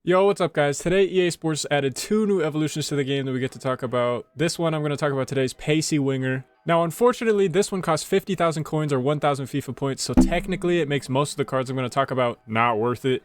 Yo, what's up guys? Today EA Sports added two new evolutions to the game that we get to talk about. This one I'm going to talk about today is Pacey Winger. Now unfortunately this one costs 50,000 coins or 1,000 FIFA points, so technically it makes most of the cards I'm going to talk about not worth it.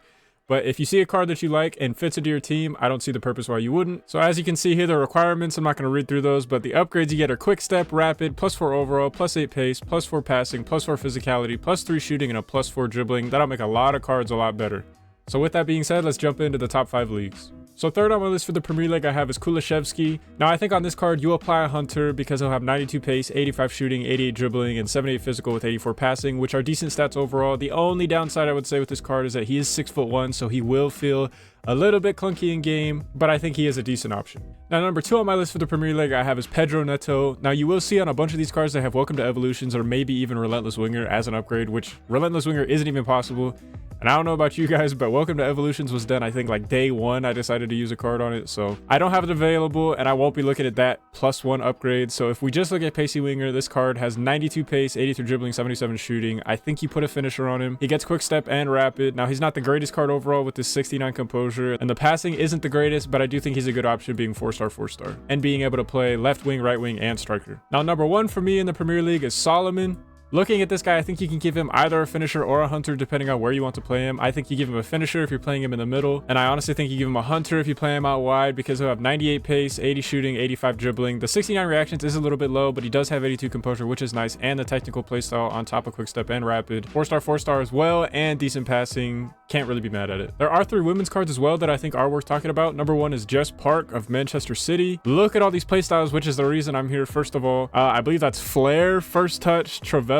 But if you see a card that you like and fits into your team, I don't see the purpose why you wouldn't. So as you can see here, the requirements, I'm not going to read through those, but the upgrades you get are quick step, rapid, +4 overall, +8 pace, +4 passing, +4 physicality, +3 shooting, and a +4 dribbling. That'll make a lot of cards a lot better. So with that being said, let's jump into the top 5 leagues. So third on my list for the Premier League I have is Kulishevsky. Now I think on this card you apply a Hunter because he'll have 92 pace, 85 shooting, 88 dribbling, and 78 physical with 84 passing, which are decent stats overall. The only downside I would say with this card is that he is 6'1", so he will feel a little bit clunky in game, but I think he is a decent option. Now number 2 on my list for the Premier League I have is Pedro Neto. Now you will see on a bunch of these cards they have Welcome to Evolutions or maybe even Relentless Winger as an upgrade, which Relentless Winger isn't even possible. And I don't know about you guys, but Welcome to Evolutions was done, I think, like day 1. I decided to use a card on it, so I don't have it available, and I won't be looking at that +1 upgrade. So if we just look at Pacey Winger, this card has 92 pace, 83 dribbling, 77 shooting. I think you put a finisher on him. He gets quick step and rapid. Now he's not the greatest card overall with his 69 composure, and the passing isn't the greatest, but I do think he's a good option being 4-star, 4-star, and being able to play left wing, right wing, and striker. Now number 1 for me in the Premier League is Solomon. Looking at this guy, I think you can give him either a finisher or a hunter depending on where you want to play him. I think you give him a finisher if you're playing him in the middle, and I honestly think you give him a hunter if you play him out wide because he'll have 98 pace, 80 shooting, 85 dribbling. The 69 reactions is a little bit low, but he does have 82 composure, which is nice, and the technical playstyle on top of quick step and rapid. 4-star, 4-star as well, and decent passing. Can't really be mad at it. There are 3 women's cards as well that I think are worth talking about. Number 1 is Jess Park of Manchester City. Look at all these playstyles, which is the reason I'm here. First of all, I believe that's Flair, First Touch, Travella,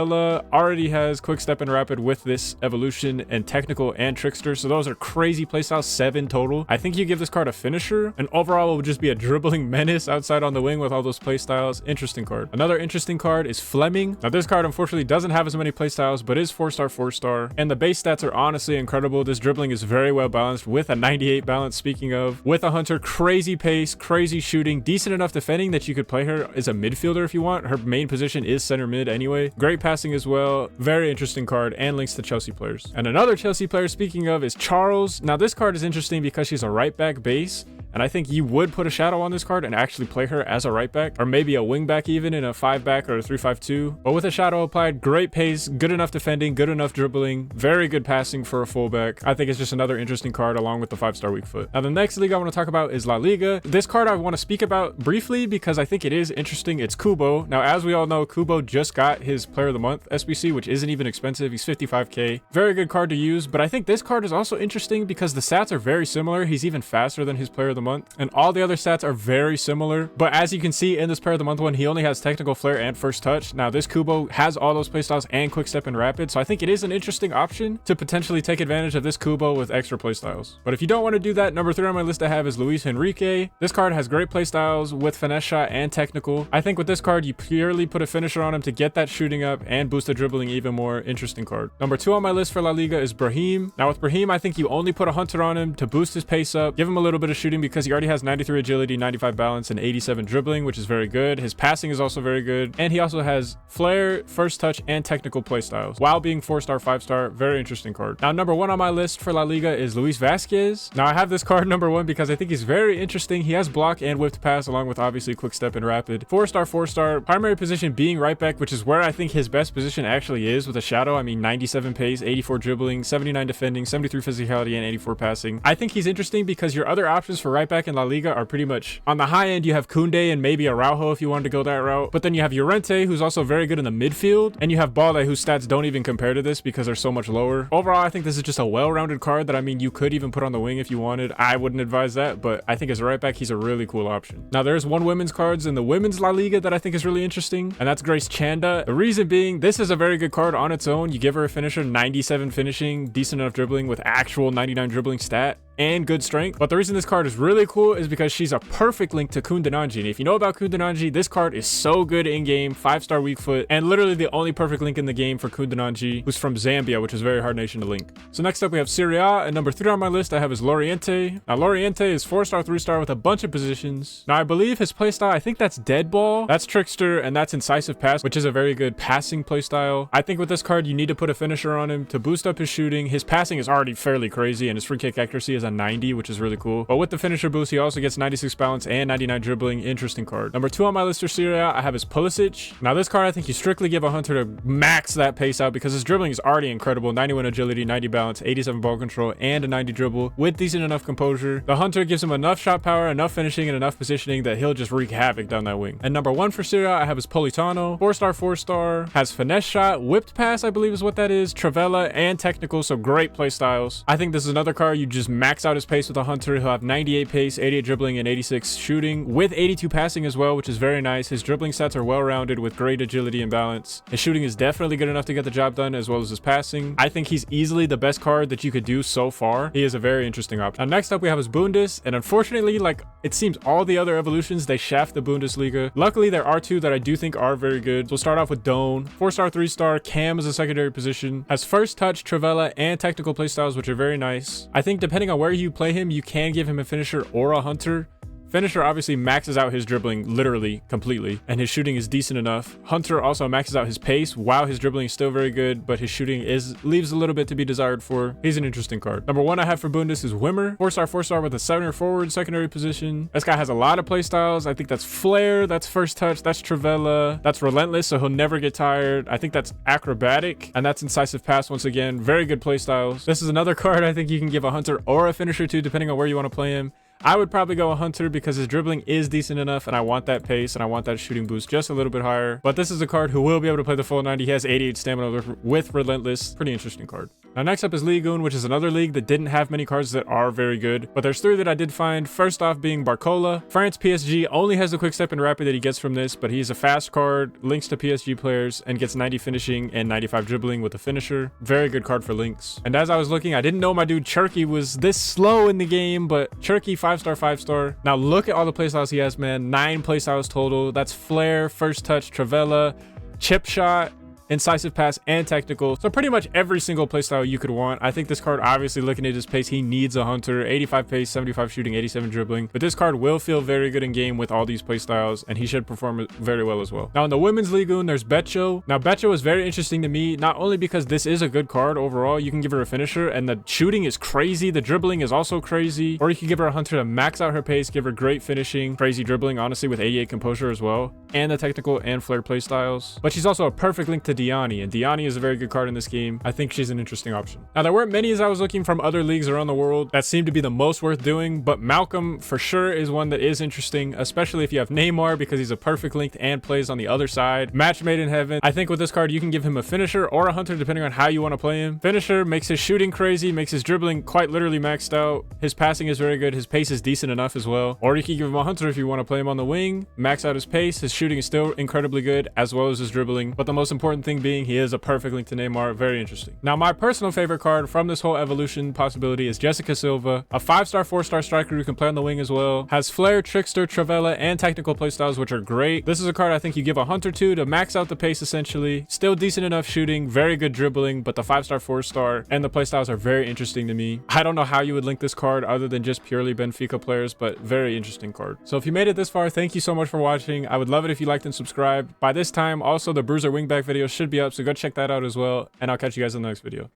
already has quick step and rapid with this evolution, and technical and trickster, so those are crazy playstyles, 7 total. I think you give this card a finisher, and overall it would just be a dribbling menace outside on the wing with all those playstyles. Interesting card. Another interesting card is Fleming. Now this card unfortunately doesn't have as many playstyles, but is 4-star, 4-star, and the base stats are honestly incredible. This dribbling is very well balanced with a 98 balance, speaking of, with a hunter, crazy pace, crazy shooting, decent enough defending that you could play her as a midfielder if you want. Her main position is center mid anyway. Great passing as well. Very interesting card, and links to Chelsea players. And another Chelsea player, speaking of, is Charles. Now this card is interesting because she's a right back base, and I think you would put a shadow on this card and actually play her as a right back, or maybe a wing back even in a 5-back or a 3-5-2. But with a shadow applied, great pace, good enough defending, good enough dribbling, very good passing for a fullback. I think it's just another interesting card along with the 5-star weak foot. Now the next league I want to talk about is Laliga. This card I want to speak about briefly because I think it is interesting. It's Kubo. Now as we all know, Kubo just got his Player of the Month SBC, which isn't even expensive. He's 55k. Very good card to use, but I think this card is also interesting because the stats are very similar. He's even faster than his Player of the Month, and all the other stats are very similar. But as you can see in this Player of the Month one, he only has technical flair and first touch. Now this Kubo has all those playstyles and quick step and rapid, so I think it is an interesting option to potentially take advantage of this Kubo with extra playstyles. But if you don't want to do that, number 3 on my list I have is Luis Enrique. This card has great playstyles with finesse shot and technical. I think with this card you purely put a finisher on him to get that shooting up and boost the dribbling even more. Interesting card. Number 2 on my list for La Liga is Brahim. Now with Brahim, I think you only put a hunter on him to boost his pace up, give him a little bit of shooting because he already has 93 agility, 95 balance, and 87 dribbling, which is very good. His passing is also very good, and he also has flair, first touch, and technical playstyles while being 4-star, 5-star. Very interesting card. Now number 1 on my list for La Liga is Luis Vasquez. Now I have this card number 1 because I think he's very interesting. He has block and whipped pass along with obviously quick step and rapid. 4-star, 4-star, primary position being right back, which is where I think his best position actually is with a shadow. I mean 97 pace, 84 dribbling, 79 defending, 73 physicality, and 84 passing. I think he's interesting because your other options for right back in La Liga are pretty much on the high end. You have Koundé and maybe Araujo if you wanted to go that route, but then you have Llorente, who's also very good in the midfield, and you have Balde, whose stats don't even compare to this because they're so much lower. Overall, I think this is just a well-rounded card that, I mean, you could even put on the wing if you wanted. I wouldn't advise that, but I think as a right back, he's a really cool option. Now there's one women's cards in the women's La Liga that I think is really interesting, and that's Grace Chanda. The reason being, this is a very good card on its own. You give her a finisher, 97 finishing, decent enough dribbling with actual 99 dribbling stat, and good strength. But the reason this card is really cool is because she's a perfect link to Kundananji. And if you know about Kundananji, this card is so good in game, 5-star weak foot, and literally the only perfect link in the game for Kundananji, who's from Zambia, which is a very hard nation to link. So next up we have Serie A, and number 3 on my list I have is Loriente. Now Loriente is 4-star, 3-star with a bunch of positions. Now I believe his playstyle, I think that's dead ball, that's trickster, and that's incisive pass, which is a very good passing playstyle. I think with this card you need to put a finisher on him to boost up his shooting. His passing is already fairly crazy, and his free kick accuracy is a 90, which is really cool. But with the finisher boost, he also gets 96 balance and 99 dribbling. Interesting card. Number 2 on my list for Serie A, I have is Pulisic. Now this card, I think you strictly give a hunter to max that pace out because his dribbling is already incredible. 91 agility, 90 balance, 87 ball control, and a 90 dribble with decent enough composure. The hunter gives him enough shot power, enough finishing, and enough positioning that he'll just wreak havoc down that wing. And number 1 for Serie A, I have is Politano. 4-star, 4-star, has finesse shot, whipped pass, I believe is what that is, Trivela, and technical, so great play styles. I think this is another card you just max out his pace with a hunter. He'll have 98 pace, 88 dribbling, and 86 shooting with 82 passing as well, which is very nice. His dribbling stats are well-rounded with great agility and balance. His shooting is definitely good enough to get the job done, as well as his passing. I think he's easily the best card that you could do so far. He is a very interesting option. Now next up we have his Bundes, and unfortunately, like, it seems all the other evolutions, they shaft the Bundesliga. Luckily, there are 2 that I do think are very good. So we'll start off with Doan. 4-star, 3-star, Cam is a secondary position, has first touch, Trivela, and technical playstyles, which are very nice. I think depending on where you play him, you can give him a finisher or a hunter. Finisher obviously maxes out his dribbling literally completely, and his shooting is decent enough. Hunter also maxes out his pace while his dribbling is still very good, but his shooting leaves a little bit to be desired for. He's an interesting card. Number 1 I have for Bundes is Wimmer. 4-star, 4-star with a center forward secondary position. This guy has a lot of play styles. I think that's flair, that's first touch, that's Trivela, that's relentless, so he'll never get tired. I think that's acrobatic, and that's incisive pass once again. Very good play styles. This is another card I think you can give a hunter or a finisher to, depending on where you want to play him. I would probably go a hunter because his dribbling is decent enough, and I want that pace and I want that shooting boost just a little bit higher. But this is a card who will be able to play the full 90. He has 88 stamina with relentless. Pretty interesting card. Now next up is Ligue, which is another league that didn't have many cards that are very good, but there's 3 that I did find. First off being Barcola. France PSG only has the quick step and rapid that he gets from this, but he's a fast card, links to PSG players, and gets 90 finishing and 95 dribbling with a finisher. Very good card for links. And as I was looking, I didn't know my dude Cherky was this slow in the game, but Cherky 5-star, 5-star. Now look at all the playstyles he has, man. 9 playstyles total. That's flair, first touch, Trivela, chip shot, incisive pass, and technical. So pretty much every single playstyle you could want. I think this card, obviously looking at his pace, he needs a hunter. 85 pace, 75 shooting, 87 dribbling. But this card will feel very good in game with all these playstyles, and he should perform very well as well. Now in the women's Ligue, there's Becho. Now Becho is very interesting to me, not only because this is a good card overall, you can give her a finisher, and the shooting is crazy, the dribbling is also crazy, or you can give her a hunter to max out her pace, give her great finishing, crazy dribbling, honestly, with 88 composure as well, and the technical and flair playstyles. But she's also a perfect link to Diani, and Diani is a very good card in this game. I think she's an interesting option. Now there weren't many as I was looking from other leagues around the world that seemed to be the most worth doing, but Malcolm for sure is one that is interesting, especially if you have Neymar, because he's a perfect link and plays on the other side. Match made in heaven. I think with this card you can give him a finisher or a hunter depending on how you want to play him. Finisher makes his shooting crazy, makes his dribbling quite literally maxed out. His passing is very good, his pace is decent enough as well. Or you can give him a hunter if you want to play him on the wing, max out his pace. His shooting is still incredibly good, as well as his dribbling, but the most important thing being he is a perfect link to Neymar. Very interesting. Now my personal favorite card from this whole evolution possibility is Jessica Silva, a 5-star, 4-star striker who can play on the wing as well, has flair, trickster, Trivela, and technical playstyles, which are great. This is a card I think you give a hunter to max out the pace essentially. Still decent enough shooting, very good dribbling, but the 5-star, 4-star, and the playstyles are very interesting to me. I don't know how you would link this card other than just purely Benfica players, but very interesting card. So if you made it this far, thank you so much for watching. I would love it if you liked and subscribed. By this time, also the Bruiser wingback video should be up, so go check that out as well, and I'll catch you guys in the next video.